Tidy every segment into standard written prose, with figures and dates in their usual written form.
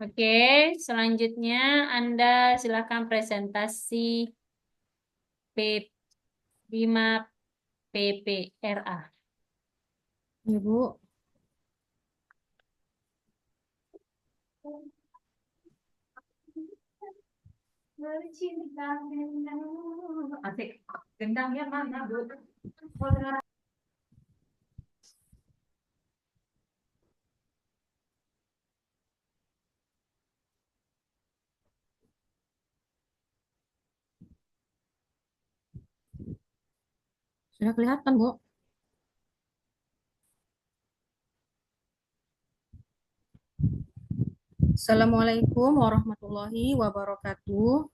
Oke, selanjutnya Anda silakan presentasi P5 PPRA. Ya, Bu. Asik. Gendangnya mana, Bu? Sudah kelihatan, Bu. Assalamualaikum warahmatullahi wabarakatuh.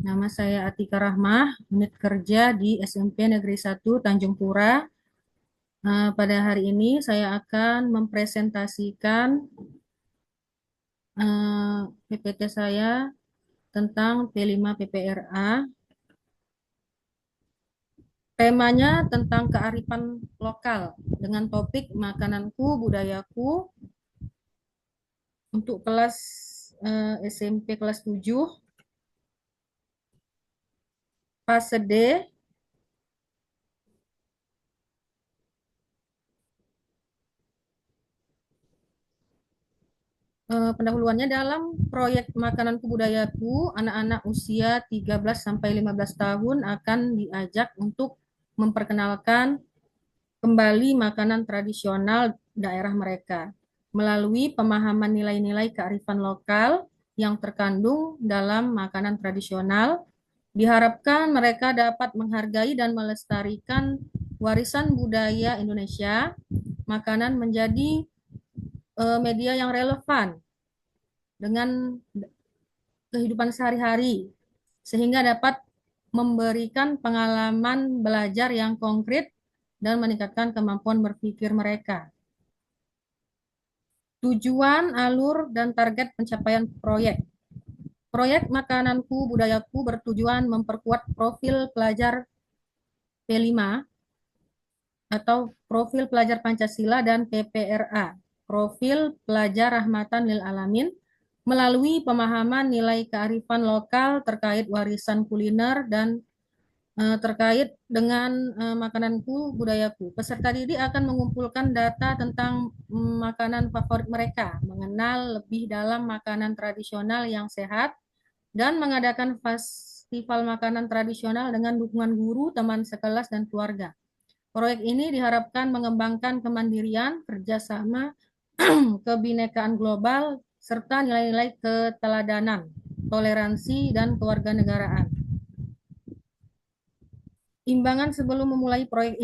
Nama saya Atika Rahmah, unit kerja di SMP Negeri 1 Tanjung Pura. Pada hari ini saya akan mempresentasikan PPT saya tentang P5 PPRA. Temanya tentang kearifan lokal dengan topik makananku, budayaku untuk kelas SMP kelas 7 fase D. Pendahuluannya dalam proyek Makananku Budayaku, anak-anak usia 13 sampai 15 tahun akan diajak untuk memperkenalkan kembali makanan tradisional daerah mereka melalui pemahaman nilai-nilai kearifan lokal yang terkandung dalam makanan tradisional. Diharapkan mereka dapat menghargai dan melestarikan warisan budaya Indonesia. Makanan menjadi media yang relevan dengan kehidupan sehari-hari, sehingga dapat memberikan pengalaman belajar yang konkret dan meningkatkan kemampuan berpikir mereka. Tujuan, alur, dan target pencapaian proyek. Proyek Makananku Budayaku bertujuan memperkuat profil pelajar P5 atau profil pelajar Pancasila dan PPRA, profil pelajar Rahmatan Lil Alamin, melalui pemahaman nilai kearifan lokal terkait warisan kuliner dan terkait dengan makananku budayaku. Peserta didik akan mengumpulkan data tentang makanan favorit mereka, mengenal lebih dalam makanan tradisional yang sehat, dan mengadakan festival makanan tradisional dengan dukungan guru, teman sekelas, dan keluarga. Proyek ini diharapkan mengembangkan kemandirian, kerjasama, kebinekaan global, serta nilai-nilai keteladanan, toleransi, dan kewarganegaraan. Imbangan sebelum memulai proyek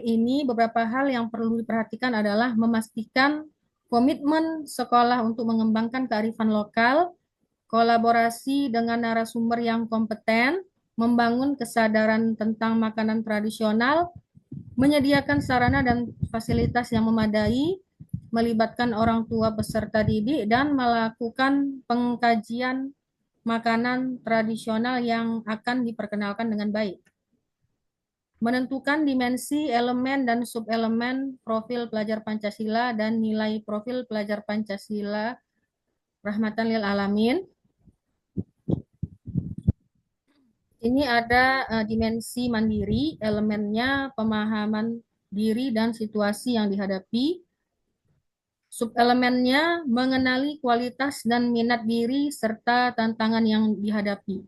ini, beberapa hal yang perlu diperhatikan adalah memastikan komitmen sekolah untuk mengembangkan kearifan lokal, kolaborasi dengan narasumber yang kompeten, membangun kesadaran tentang makanan tradisional, menyediakan sarana dan fasilitas yang memadai, melibatkan orang tua peserta didik, dan melakukan pengkajian makanan tradisional yang akan diperkenalkan dengan baik. Menentukan dimensi, elemen, dan subelemen profil pelajar Pancasila dan nilai profil pelajar Pancasila Rahmatan Lil Alamin. Ini ada dimensi mandiri, elemennya pemahaman diri dan situasi yang dihadapi. Subelemennya mengenali kualitas dan minat diri serta tantangan yang dihadapi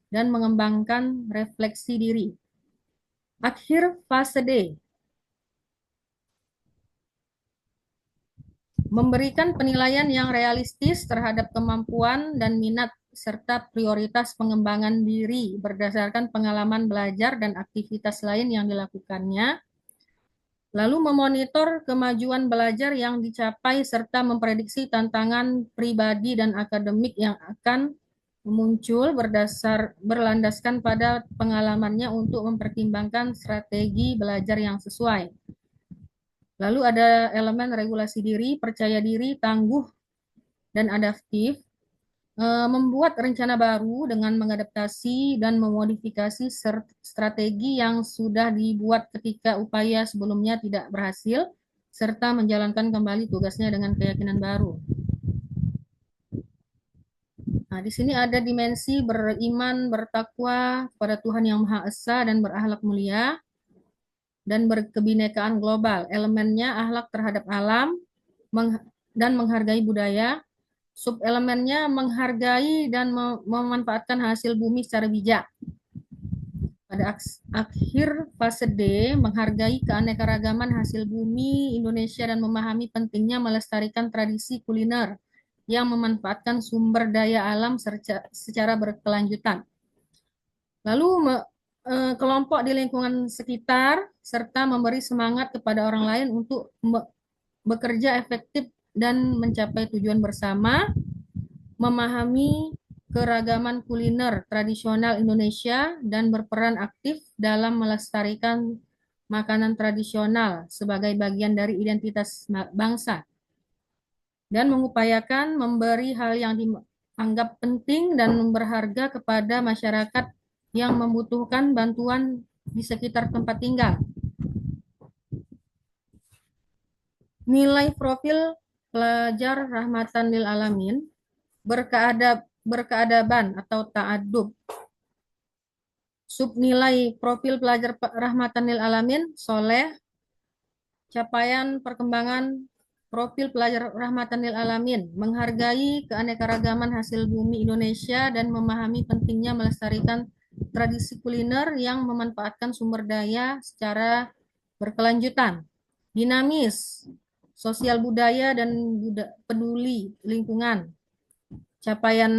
dan mengembangkan refleksi diri. Akhir fase D. Memberikan penilaian yang realistis terhadap kemampuan dan minat serta prioritas pengembangan diri berdasarkan pengalaman belajar dan aktivitas lain yang dilakukannya. Lalu memonitor kemajuan belajar yang dicapai serta memprediksi tantangan pribadi dan akademik yang akan muncul berlandaskan pada pengalamannya untuk mempertimbangkan strategi belajar yang sesuai. Lalu ada elemen regulasi diri, percaya diri, tangguh, dan adaptif. Membuat rencana baru dengan mengadaptasi dan memodifikasi strategi yang sudah dibuat ketika upaya sebelumnya tidak berhasil, serta menjalankan kembali tugasnya dengan keyakinan baru. Nah, di sini ada dimensi beriman, bertakwa kepada Tuhan Yang Maha Esa dan berakhlak mulia dan berkebinekaan global. Elemennya akhlak terhadap alam dan menghargai budaya. Subelemennya menghargai dan memanfaatkan hasil bumi secara bijak. Pada akhir fase D, menghargai keanekaragaman hasil bumi Indonesia dan memahami pentingnya melestarikan tradisi kuliner yang memanfaatkan sumber daya alam secara berkelanjutan. Lalu kelompok di lingkungan sekitar serta memberi semangat kepada orang lain untuk bekerja efektif dan mencapai tujuan bersama, memahami keragaman kuliner tradisional Indonesia dan berperan aktif dalam melestarikan makanan tradisional sebagai bagian dari identitas bangsa dan mengupayakan memberi hal yang dianggap penting dan berharga kepada masyarakat yang membutuhkan bantuan di sekitar tempat tinggal. Nilai profil pelajar rahmatan lil alamin, berkeadaban atau ta'adub. Subnilai profil pelajar rahmatan lil alamin, soleh. Capaian perkembangan profil pelajar rahmatan lil alamin, menghargai keanekaragaman hasil bumi Indonesia dan memahami pentingnya melestarikan tradisi kuliner yang memanfaatkan sumber daya secara berkelanjutan. Dinamis, sosial budaya dan peduli lingkungan. Capaian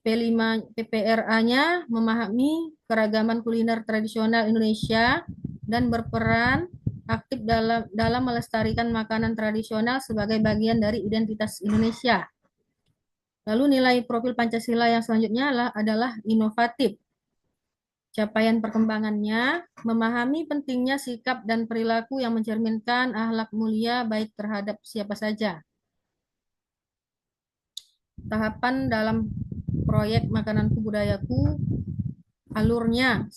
P5 PPRA-nya memahami keragaman kuliner tradisional Indonesia dan berperan aktif dalam melestarikan makanan tradisional sebagai bagian dari identitas Indonesia. Lalu nilai profil Pancasila yang selanjutnya adalah inovatif. Capaian perkembangannya memahami pentingnya sikap dan perilaku yang mencerminkan akhlak mulia baik terhadap siapa saja. Tahapan dalam proyek Makananku Budayaku, alurnya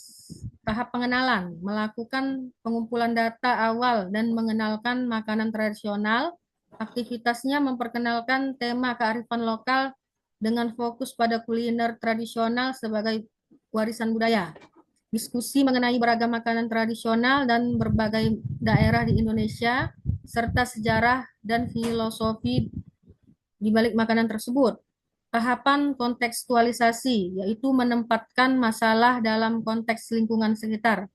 tahap pengenalan, melakukan pengumpulan data awal dan mengenalkan makanan tradisional. Aktivitasnya memperkenalkan tema kearifan lokal dengan fokus pada kuliner tradisional sebagai warisan budaya. Diskusi mengenai beragam makanan tradisional dan berbagai daerah di Indonesia, serta sejarah dan filosofi di balik makanan tersebut. Tahapan kontekstualisasi, yaitu menempatkan masalah dalam konteks lingkungan sekitar.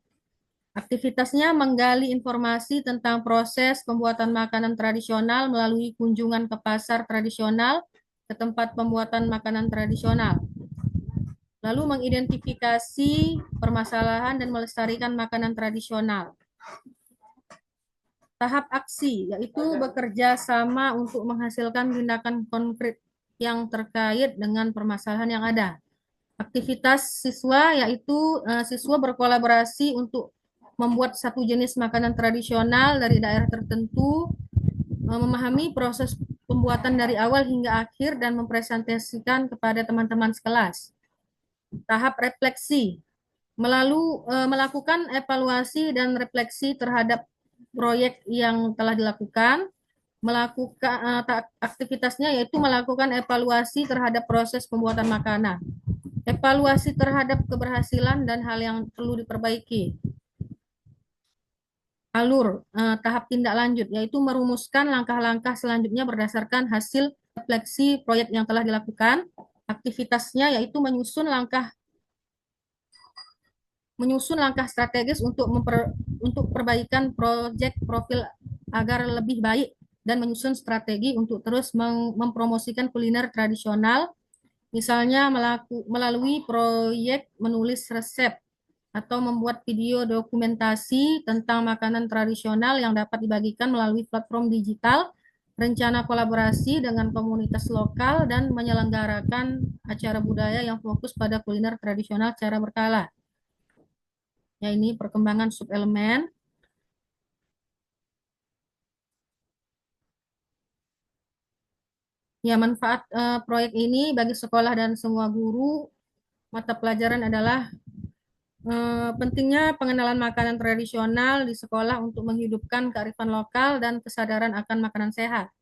Aktivitasnya menggali informasi tentang proses pembuatan makanan tradisional melalui kunjungan ke pasar tradisional, ke tempat pembuatan makanan tradisional. Lalu mengidentifikasi permasalahan dan melestarikan makanan tradisional. Tahap aksi, yaitu bekerja sama untuk menghasilkan tindakan konkret yang terkait dengan permasalahan yang ada. Aktivitas siswa, yaitu siswa berkolaborasi untuk membuat satu jenis makanan tradisional dari daerah tertentu, memahami proses pembuatan dari awal hingga akhir dan mempresentasikan kepada teman-teman sekelas. Tahap refleksi, melakukan evaluasi dan refleksi terhadap proyek yang telah dilakukan. Aktivitasnya yaitu melakukan evaluasi terhadap proses pembuatan makanan, evaluasi terhadap keberhasilan dan hal yang perlu diperbaiki. Alur tahap tindak lanjut, yaitu merumuskan langkah-langkah selanjutnya berdasarkan hasil refleksi proyek yang telah dilakukan. Aktivitasnya yaitu menyusun langkah strategis untuk perbaikan proyek profil agar lebih baik dan menyusun strategi untuk terus mempromosikan kuliner tradisional, misalnya melalui proyek menulis resep atau membuat video dokumentasi tentang makanan tradisional yang dapat dibagikan melalui platform digital, rencana kolaborasi dengan komunitas lokal, dan menyelenggarakan acara budaya yang fokus pada kuliner tradisional secara berkala. Ya, ini perkembangan subelemen. Ya, manfaat proyek ini bagi sekolah dan semua guru mata pelajaran adalah Pentingnya pengenalan makanan tradisional di sekolah untuk menghidupkan kearifan lokal dan kesadaran akan makanan sehat.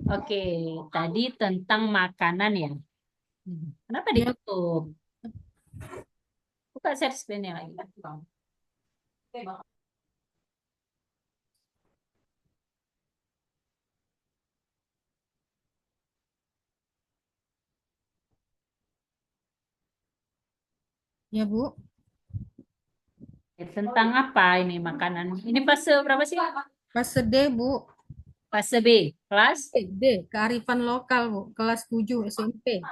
Oke, tadi tentang makanan ya. Kenapa Ya, ditutup? Buka share screen-nya lagi. ya Bu. Tentang apa ini makanan? Ini fase berapa sih? Fase D, Bu. Fase B, kelas? D, kearifan lokal, Bu. Kelas 7 SMP.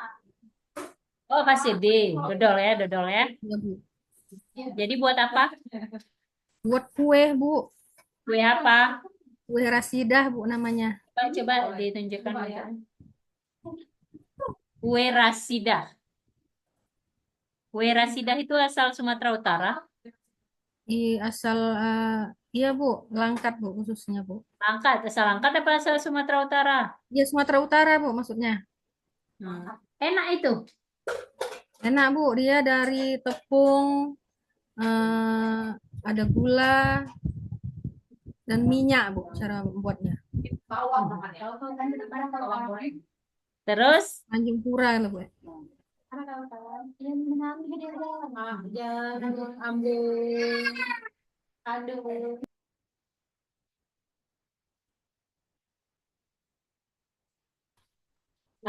Oh, fase D. Dodol ya, dodol ya. Ya, Bu. Jadi buat apa? Buat kue, Bu. Kue apa? Kue rasidah, Bu namanya. Coba ditunjukkan. Kue rasidah. Kue rasidah itu asal Sumatera Utara. Asal, iya Bu, Langkat, Bu, khususnya, Bu. Angkat, asal angkat apa asal Sumatera Utara? Ya, Sumatera Utara, Bu, maksudnya. Enak itu. Enak, Bu. Dia dari tepung, eh, ada gula, dan minyak, Bu, cara membuatnya. Terus Tanjung Pura, loh, Bu.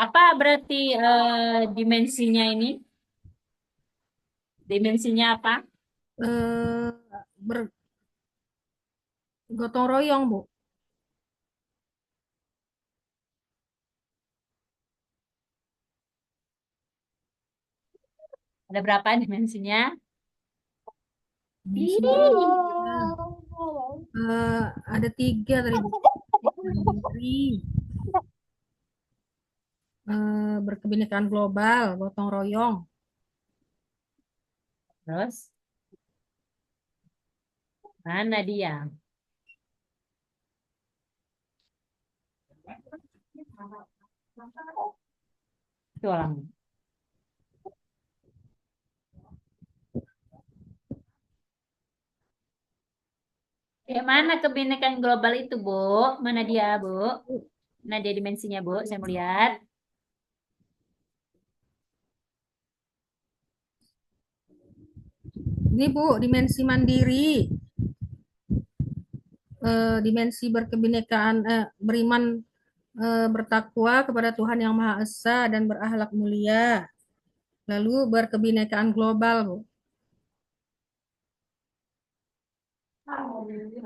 apa berarti dimensinya ini? Dimensinya apa? Eh, Bergotong royong, Bu. Ada berapa dimensinya? Dimensinya, ada 3 tadi, Bu. Mandiri, berkebinekaan global, gotong royong. Terus mana dia? Itu orang. Mana kebinekaan global itu, Bu? Mana dia, Bu? Mana dia dimensinya, Bu? Saya mau lihat. Ini, Bu, dimensi mandiri, dimensi berkebinekaan, beriman, bertakwa kepada Tuhan Yang Maha Esa dan berakhlak mulia. Lalu berkebinekaan global, Bu.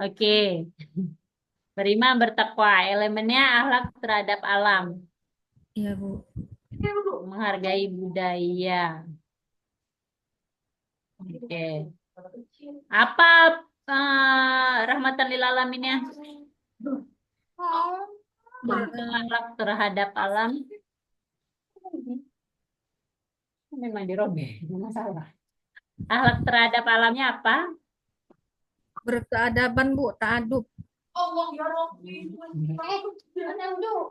Oke. Beriman bertakwa. Elemennya akhlak terhadap alam. Iya, Bu. Menghargai budaya. Oke. Apa rahmatan lil alaminnya? Ber- Untuk akhlak terhadap alam. Memang dirobek, tidak masalah. Akhlak terhadap alamnya apa? Berkeadaban, Bu, ta'adub.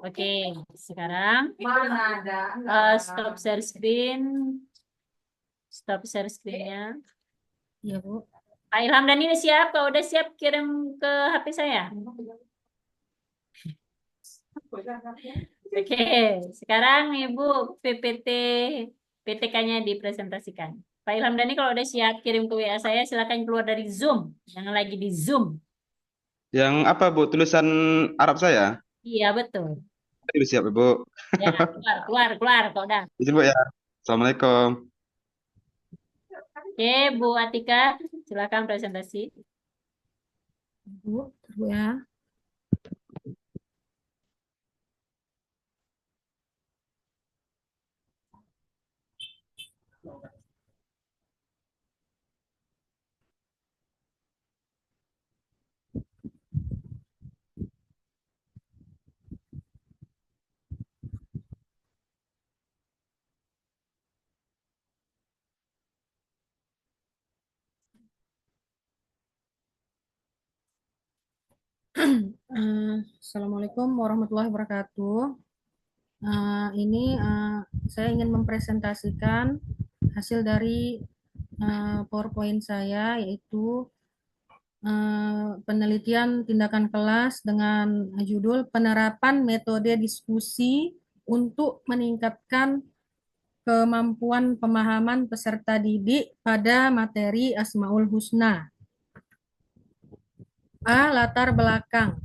Oke, sekarang stop share screen. Stop share screen-nya. Iya, Bu. Pak Ilham dan ini siap? Kalau udah siap kirim ke HP saya. Oke, sekarang Ibu PPT PTK-nya dipresentasikan. Pak Ilham Dhani kalau udah siap kirim ke WA saya, silakan keluar dari Zoom. Jangan lagi di Zoom. Yang apa, Bu? Tulisan Arab saya? Iya, betul. Udah siap, Bu. Ya, keluar, keluar, keluar. Kalau udah. Izin, Bu ya. Assalamualaikum. Oke, Bu Atika, silakan presentasi. Bu, Bu ya. Assalamualaikum warahmatullahi wabarakatuh. Ini saya ingin mempresentasikan hasil dari PowerPoint saya, yaitu penelitian tindakan kelas dengan judul penerapan metode diskusi untuk meningkatkan kemampuan pemahaman peserta didik pada materi Asmaul Husna. Latar belakang.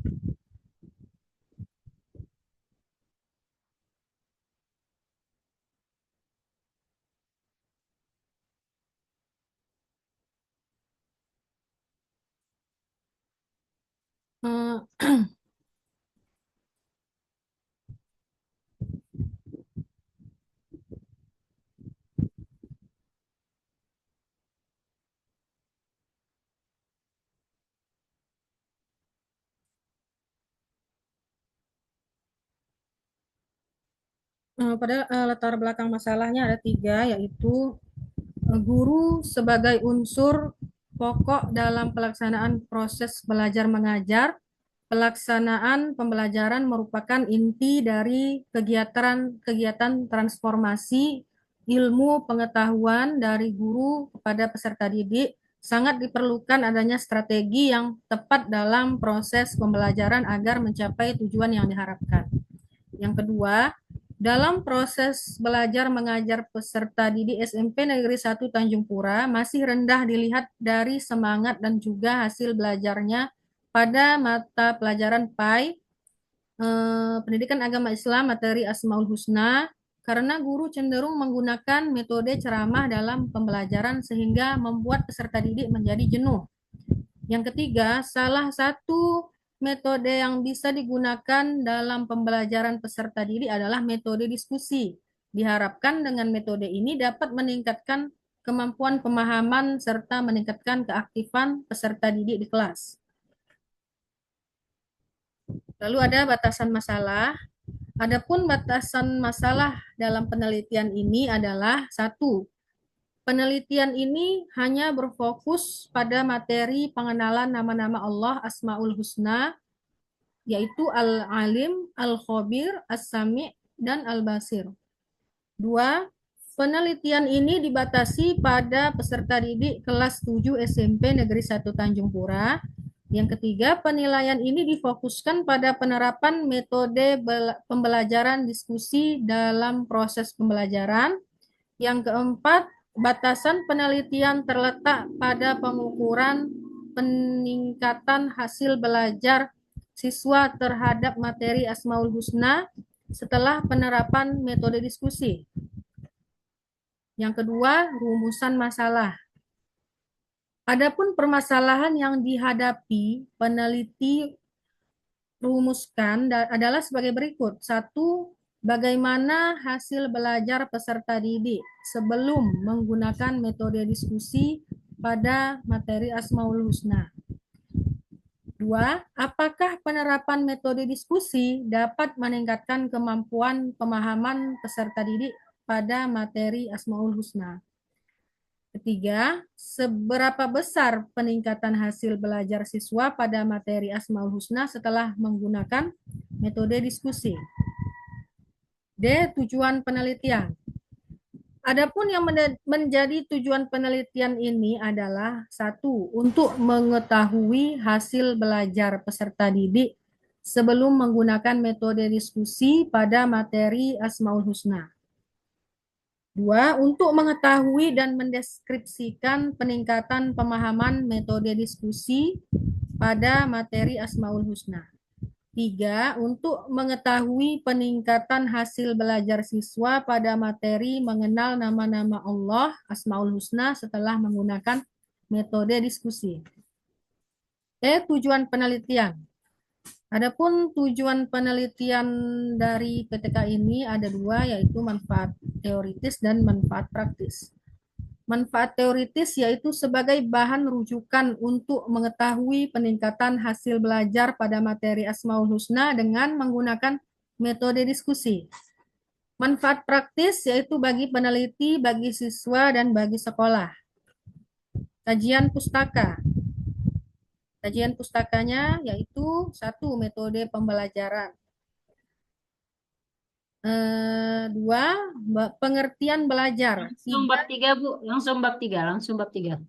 Pada latar belakang masalahnya ada 3, yaitu guru sebagai unsur pokok dalam pelaksanaan proses belajar mengajar. Pelaksanaan pembelajaran merupakan inti dari kegiatan transformasi ilmu pengetahuan dari guru kepada peserta didik. Sangat diperlukan adanya strategi yang tepat dalam proses pembelajaran agar mencapai tujuan yang diharapkan. Yang kedua, dalam proses belajar mengajar peserta didik SMP Negeri 1 Tanjung Pura masih rendah dilihat dari semangat dan juga hasil belajarnya pada mata pelajaran PAI, Pendidikan Agama Islam materi Asmaul Husna, karena guru cenderung menggunakan metode ceramah dalam pembelajaran sehingga membuat peserta didik menjadi jenuh. Yang ketiga, salah satu metode yang bisa digunakan dalam pembelajaran peserta didik adalah metode diskusi. Diharapkan dengan metode ini dapat meningkatkan kemampuan pemahaman serta meningkatkan keaktifan peserta didik di kelas. Lalu ada batasan masalah. Adapun batasan masalah dalam penelitian ini adalah 1. Penelitian ini hanya berfokus pada materi pengenalan nama-nama Allah Asmaul Husna, yaitu Al-Alim, Al-Khabir, As-Sami', dan Al-Basir. 2. Penelitian ini dibatasi pada peserta didik kelas 7 SMP Negeri 1 Tanjung Pura. Yang ketiga, penilaian ini difokuskan pada penerapan metode pembelajaran diskusi dalam proses pembelajaran. Yang keempat, batasan penelitian terletak pada pengukuran peningkatan hasil belajar siswa terhadap materi Asmaul Husna setelah penerapan metode diskusi. Yang kedua, rumusan masalah. Adapun permasalahan yang dihadapi peneliti rumuskan adalah sebagai berikut. 1. Bagaimana hasil belajar peserta didik sebelum menggunakan metode diskusi pada materi Asmaul Husna. 2. Apakah penerapan metode diskusi dapat meningkatkan kemampuan pemahaman peserta didik pada materi Asmaul Husna? Ketiga, seberapa besar peningkatan hasil belajar siswa pada materi Asmaul Husna setelah menggunakan metode diskusi? D. Tujuan penelitian. Adapun yang menjadi tujuan penelitian ini adalah 1. Untuk mengetahui hasil belajar peserta didik sebelum menggunakan metode diskusi pada materi Asmaul Husna. 2. Untuk mengetahui dan mendeskripsikan peningkatan pemahaman metode diskusi pada materi Asmaul Husna. 3. Untuk mengetahui peningkatan hasil belajar siswa pada materi mengenal nama-nama Allah Asmaul Husna setelah menggunakan metode diskusi. Tujuan penelitian. Adapun tujuan penelitian dari PTK ini ada 2, yaitu manfaat teoritis dan manfaat praktis. Manfaat teoritis yaitu sebagai bahan rujukan untuk mengetahui peningkatan hasil belajar pada materi Asmaul Husna dengan menggunakan metode diskusi. Manfaat praktis yaitu bagi peneliti, bagi siswa, dan bagi sekolah. Kajian pustaka. Kajian pustakanya yaitu satu, metode pembelajaran. Dua, pengertian belajar. Langsung Tiga, bab 3, Bu. Langsung bab 3.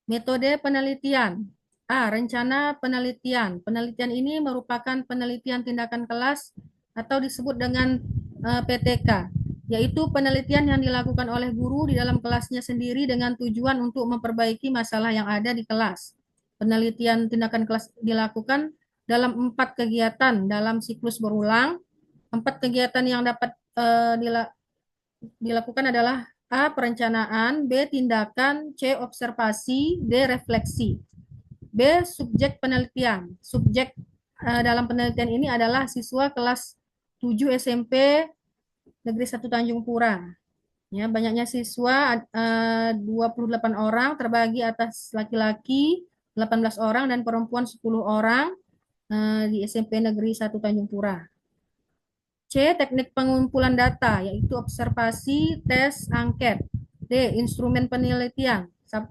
metode penelitian. A. Rencana penelitian. Penelitian ini merupakan penelitian tindakan kelas atau disebut dengan PTK, yaitu penelitian yang dilakukan oleh guru di dalam kelasnya sendiri dengan tujuan untuk memperbaiki masalah yang ada di kelas. Penelitian tindakan kelas dilakukan dalam 4 kegiatan dalam siklus berulang. 4 kegiatan yang dapat dilakukan adalah A. Perencanaan, B. Tindakan, C. Observasi, D. Refleksi. B. Subjek penelitian. Subjek dalam penelitian ini adalah siswa kelas 7 SMP Negeri 1 Tanjung Pura. Ya, banyaknya siswa 28 orang terbagi atas laki-laki 18 orang dan perempuan 10 orang di SMP Negeri 1 Tanjung Pura. C. Teknik pengumpulan data, yaitu observasi, tes, angket. D. Instrumen penelitian. 1.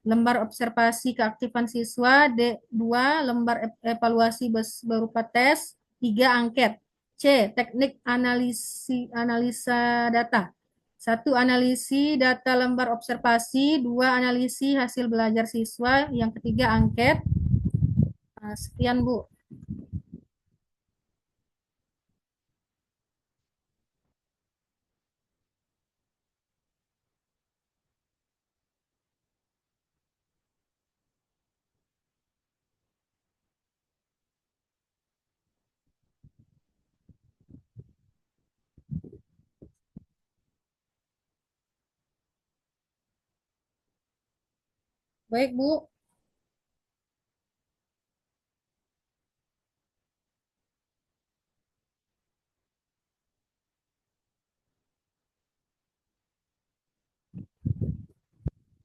Lembar observasi keaktifan siswa. D. 2. Lembar evaluasi berupa tes. 3. Angket. C. Teknik analisa data. 1. Analisis data lembar observasi. 2. Analisis hasil belajar siswa. Yang ketiga, angket. Sekian, Bu. Baik, Bu.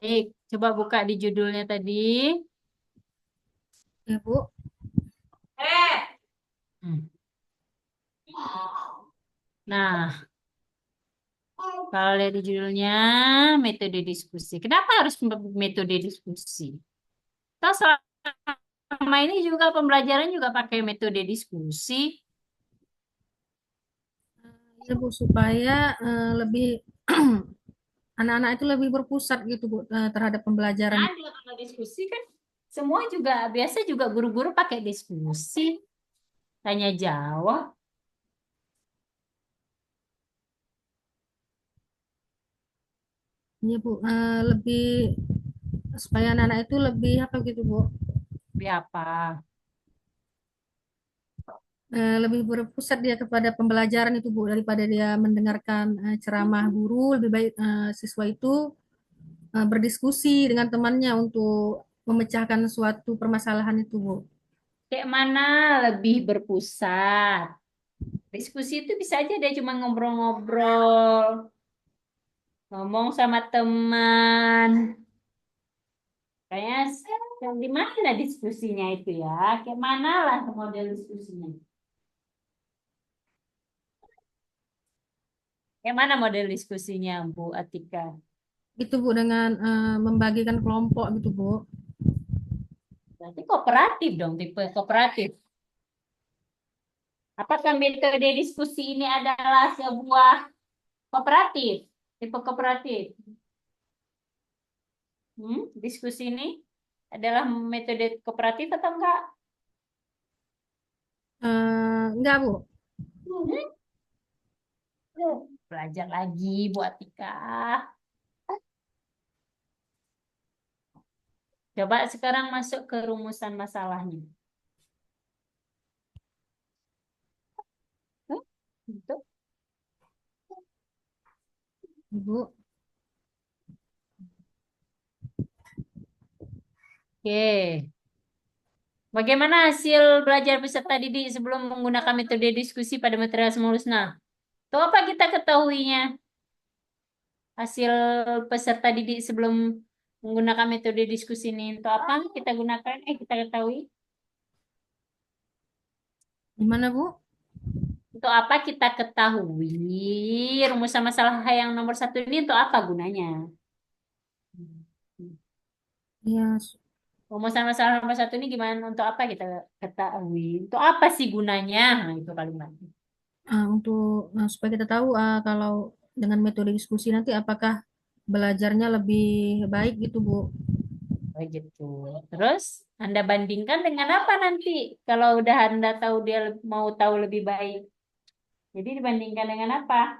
Baik, coba buka di judulnya tadi. Ya, Bu. Hmm. Nah, kalau lihat di judulnya, metode diskusi. Kenapa harus metode diskusi? Toh selama ini juga pembelajaran juga pakai metode diskusi. Ya, Bu, supaya lebih anak-anak itu lebih berpusat gitu, Bu, terhadap pembelajaran. Ada kalau diskusi kan semua juga biasa juga guru-guru pakai diskusi. Tanya jawab. Iya, Bu, lebih supaya anak-anak itu lebih apa gitu, Bu, Apa? lebih berpusat dia kepada pembelajaran itu, Bu, daripada dia mendengarkan ceramah guru. Lebih baik siswa itu berdiskusi dengan temannya untuk memecahkan suatu permasalahan itu, Bu. Kayak mana lebih berpusat? Diskusi itu bisa aja dia cuma ngobrol-ngobrol, ngomong sama teman. Kayaknya yang di mana diskusinya itu ya? Kayak mana lah model diskusinya? Kayak mana model diskusinya, Bu Atika? Itu, Bu, dengan membagikan kelompok gitu, Bu. Berarti kooperatif dong, tipe kooperatif. Apakah metode diskusi ini adalah sebuah kooperatif? Tipe kooperatif? Diskusi ini adalah metode kooperatif atau enggak? Enggak, Bu. Hmm, Belajar lagi, Bu Atika. Coba sekarang masuk ke rumusan masalahnya. Gitu. Bu. Oke. Bagaimana hasil belajar peserta didik sebelum menggunakan metode diskusi pada material Semulusna? Itu apa kita ketahuinya? Hasil peserta didik sebelum menggunakan metode diskusi ini. Untuk apa kita gunakan? Kita ketahui. Gimana, Bu? Untuk apa kita ketahui rumusan masalah yang nomor 1 ini untuk apa gunanya? Ya, Rumusan masalah nomor satu ini gimana? Untuk apa kita ketahui? Untuk apa sih gunanya? Nah, itu kalimatnya. Untuk supaya kita tahu kalau dengan metode diskusi nanti apakah belajarnya lebih baik gitu, Bu. Oh gitu. Terus Anda bandingkan dengan apa nanti? Kalau udah Anda tahu dia mau tahu lebih baik. Jadi dibandingkan dengan apa?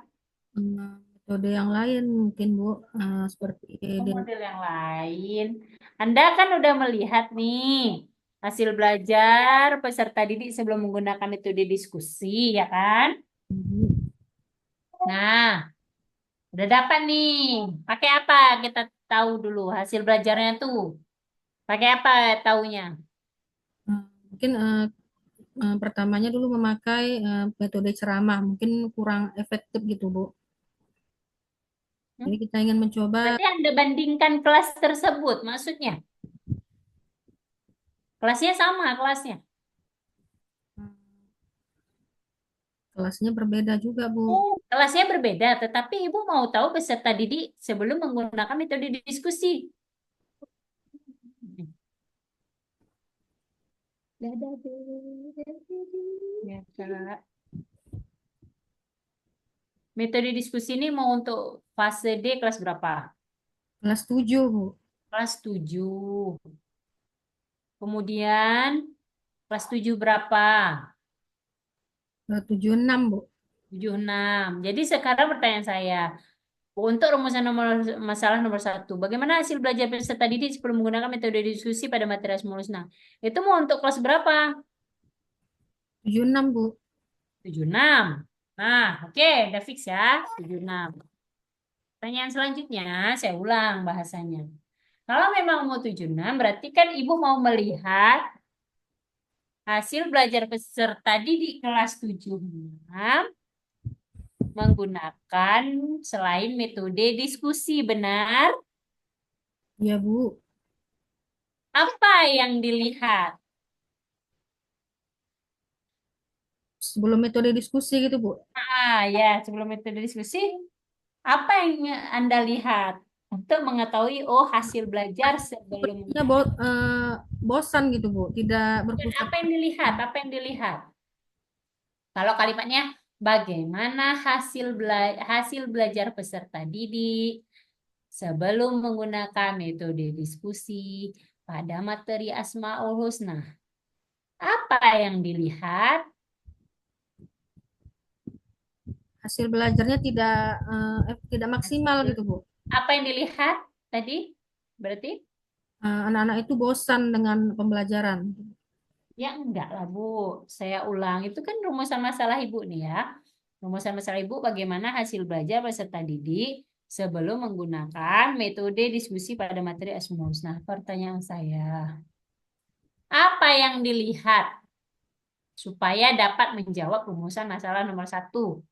Metode yang lain mungkin, Bu. Seperti Oh, model yang lain. Anda kan udah melihat nih hasil belajar peserta didik sebelum menggunakan metode diskusi, ya kan? Nah, udah dapat nih. Pakai apa? Kita tahu dulu hasil belajarnya tuh. Pakai apa taunya? mungkin pertamanya dulu memakai metode ceramah, mungkin kurang efektif gitu, Bu. Hmm? Jadi kita ingin mencoba Berarti Anda bandingkan kelas tersebut, maksudnya. Kelasnya sama, kelasnya. eh, kelasnya berbeda juga, Bu. Oh, kelasnya berbeda, tetapi Ibu mau tahu peserta didik sebelum menggunakan metode diskusi. Ya, Kak. Metode diskusi ini mau untuk fase D kelas berapa? Kelas 7, Bu. Kelas 7. Kemudian kelas 7 berapa? 76, Bu. 76. Jadi sekarang pertanyaan saya, untuk rumusan nomor masalah nomor satu, bagaimana hasil belajar peserta didik sebelum menggunakan metode diskusi pada materi Asmaul Husna? Itu mau untuk kelas berapa? 76, Bu. 76. Nah, oke, udah fix ya, 76. Pertanyaan selanjutnya, saya ulang bahasanya. Kalau memang mau 76, berarti kan Ibu mau melihat hasil belajar peserta didik kelas 76 menggunakan selain metode diskusi, benar? Iya, Bu. Apa yang dilihat? Sebelum metode diskusi gitu, Bu. Ya, sebelum metode diskusi, apa yang Anda lihat untuk mengetahui oh hasil belajar sebelum Sepertinya bosan gitu, Bu. Tidak berpusat. apa yang dilihat? Apa yang dilihat? Kalau kalimatnya bagaimana hasil belajar peserta didik sebelum menggunakan metode diskusi pada materi Asmaul Husna. Apa yang dilihat? Hasil belajarnya tidak maksimal gitu, Bu. Apa yang dilihat tadi? Berarti? Anak-anak itu bosan dengan pembelajaran. Ya enggak lah Bu. Saya ulang. Itu kan rumusan masalah Ibu nih ya. Rumusan masalah Ibu bagaimana hasil belajar peserta didik sebelum menggunakan metode diskusi pada materi Asmaul Husna. Pertanyaan saya, apa yang dilihat supaya dapat menjawab rumusan masalah nomor satu?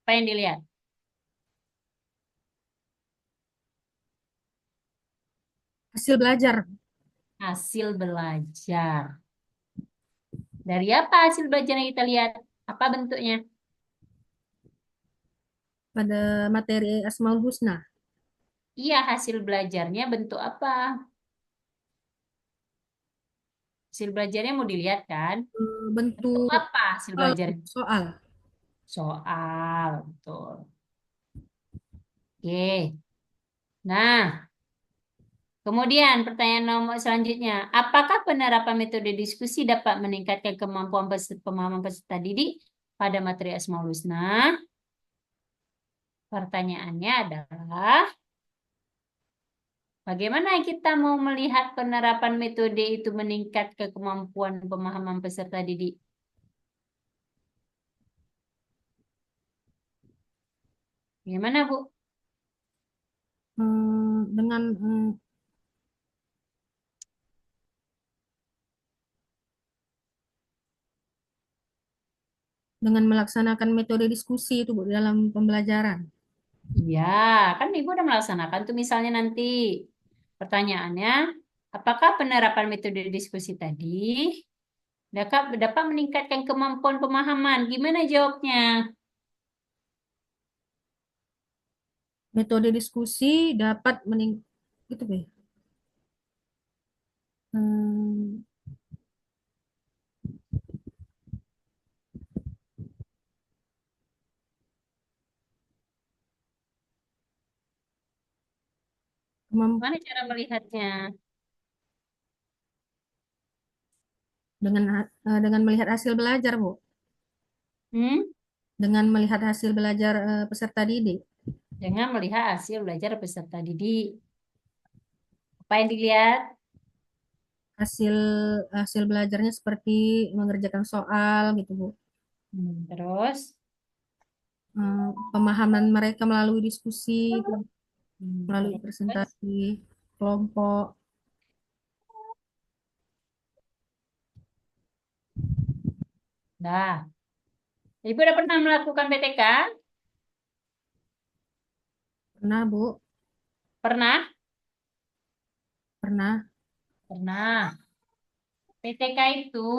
Apa yang dilihat? Hasil belajar Hasil belajar. Dari apa hasil belajar yang kita lihat? Apa bentuknya? pada materi Asmaul Husna. Iya, hasil belajarnya bentuk apa? Hasil belajarnya mau dilihat kan? Bentuk Bentuk apa hasil soal, belajar? soal. Soal, betul. Oke. Nah, kemudian pertanyaan nomor selanjutnya. Apakah penerapan metode diskusi dapat meningkatkan kemampuan pemahaman peserta didik pada materi Asmaul Husna? Pertanyaannya adalah, bagaimana kita mau melihat penerapan metode itu meningkatkan kemampuan pemahaman peserta didik? Gimana, Bu? Dengan melaksanakan metode diskusi itu, Bu, dalam pembelajaran. Iya, kan Ibu udah melaksanakan tuh misalnya nanti. Pertanyaannya, apakah penerapan metode diskusi tadi dapat meningkatkan kemampuan pemahaman? Gimana jawabnya? Metode diskusi dapat gitu, Bu. Mem- Mana cara melihatnya? dengan melihat hasil belajar, Bu. Hmm? Dengan melihat hasil belajar peserta didik. Dengan melihat hasil belajar peserta didik. Apa yang dilihat? Hasil hasil belajarnya seperti mengerjakan soal gitu, Bu. Terus? Pemahaman mereka melalui diskusi, melalui Terus? presentasi kelompok. Nah, Ibu udah pernah melakukan PTK? Pernah, Bu? Pernah? Pernah. Pernah. PTK itu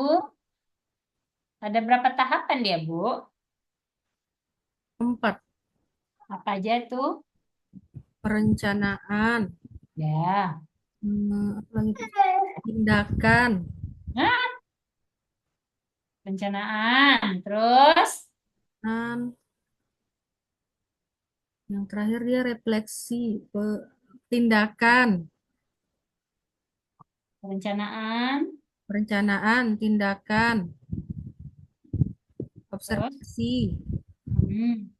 ada berapa tahapan dia, Bu? 4. Apa aja tuh? Perencanaan. Ya. Apa lagi, Bu? Tindakan. Nah, perencanaan. Terus? Dan yang terakhir dia refleksi, tindakan, Perencanaan. perencanaan, tindakan, Terus? observasi, Hmm,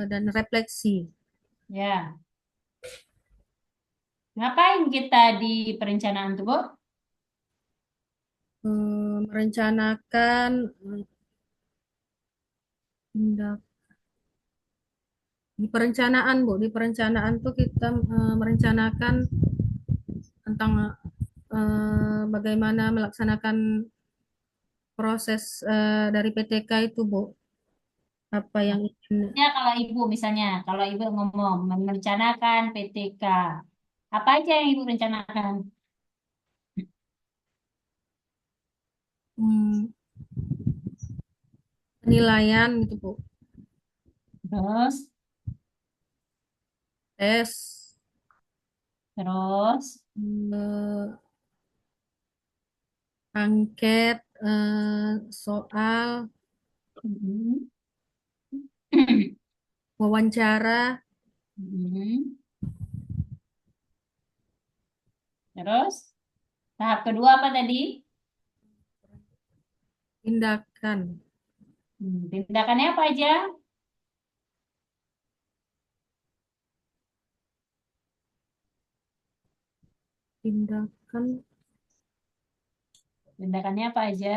dan refleksi. ya. Ngapain kita di perencanaan tuh, Bu? Merencanakan tindak di perencanaan, Bu. Di perencanaan tuh kita merencanakan tentang bagaimana melaksanakan proses dari PTK itu, Bu. Apa yang ingin Ya, kalau Ibu misalnya, kalau Ibu ngomong merencanakan PTK, apa aja yang Ibu rencanakan? hmm, penilaian gitu, Bu. Terus, Tes, terus, eh, angket, soal, hmm, wawancara, hmm, terus, tahap kedua apa tadi? tindakan, Tindakannya apa aja? tindakan, Tindakannya apa aja?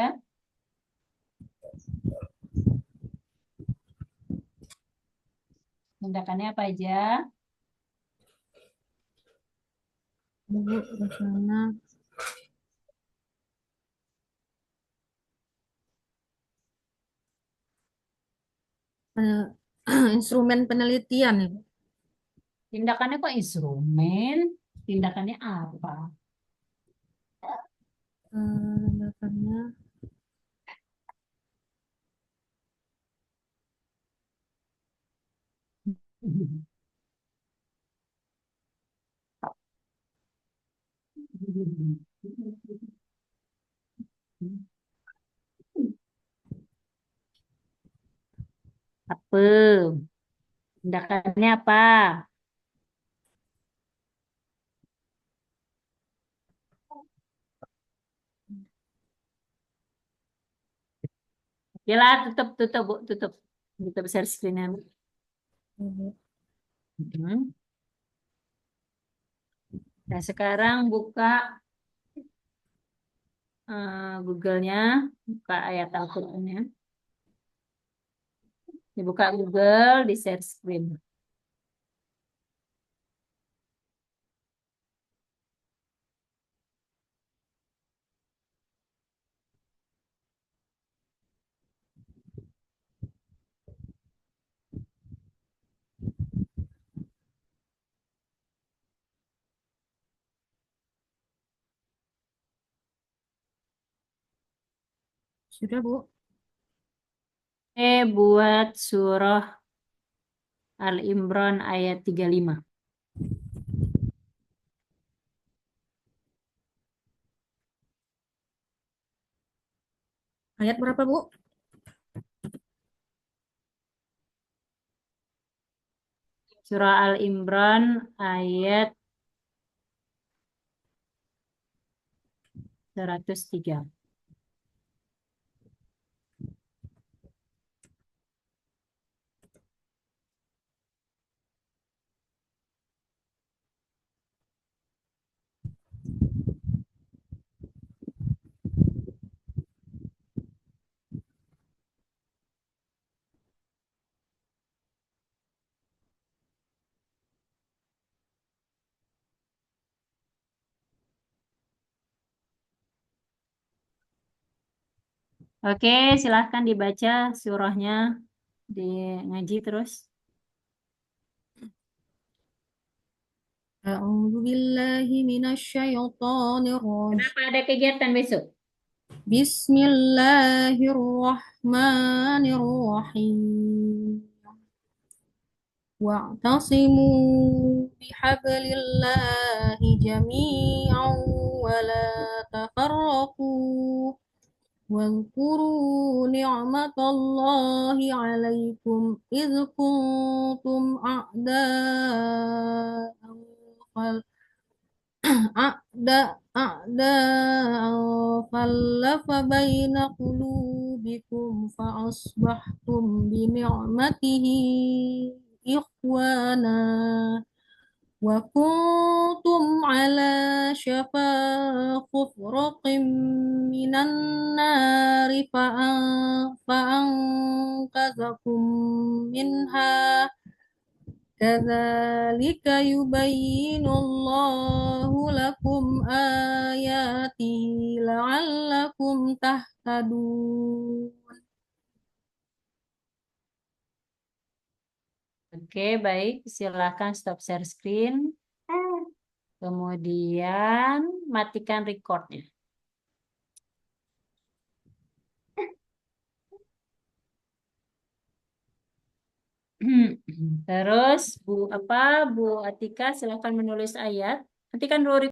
Tindakannya apa aja? Bu, rencana, eh, instrumen penelitian ya, Bu. Tindakannya kok instrumen? Tindakannya apa? Tindakannya Apa? Tindakannya apa? Oke lah, tutup, tutup, Bu, tutup. Tutup share screen-nya. Bu. Hmm. Nah, sekarang buka Google-nya, buka ayat Al-Qur'annya. Dibuka Google, di share screen. Sudah, Bu. Buat surah Al-Imran ayat 35. Ayat berapa, Bu? Surah Al-Imran ayat 103. Oke, silahkan dibaca surahnya, di ngaji terus. A'udzu billahi minasyaitonir rajim. Kenapa ada kegiatan besok? Bismillahirrahmanirrahim. واعتصموا بحبل الله جميعا ولا تفرقوا واذكروا نعمة الله عليكم إذ كنتم أعداء فألف بين قلوبكم فأصبحتم بنعمته إخوانا وكنتم على شفا حفرة من النار فأنقذكم منها كذلك يبين الله لكم آياته لعلكم تهتدون. Oke, baik. Silahkan stop share screen. Kemudian matikan recordnya. Terus Bu Atika silahkan menulis ayat. Nanti kan dulu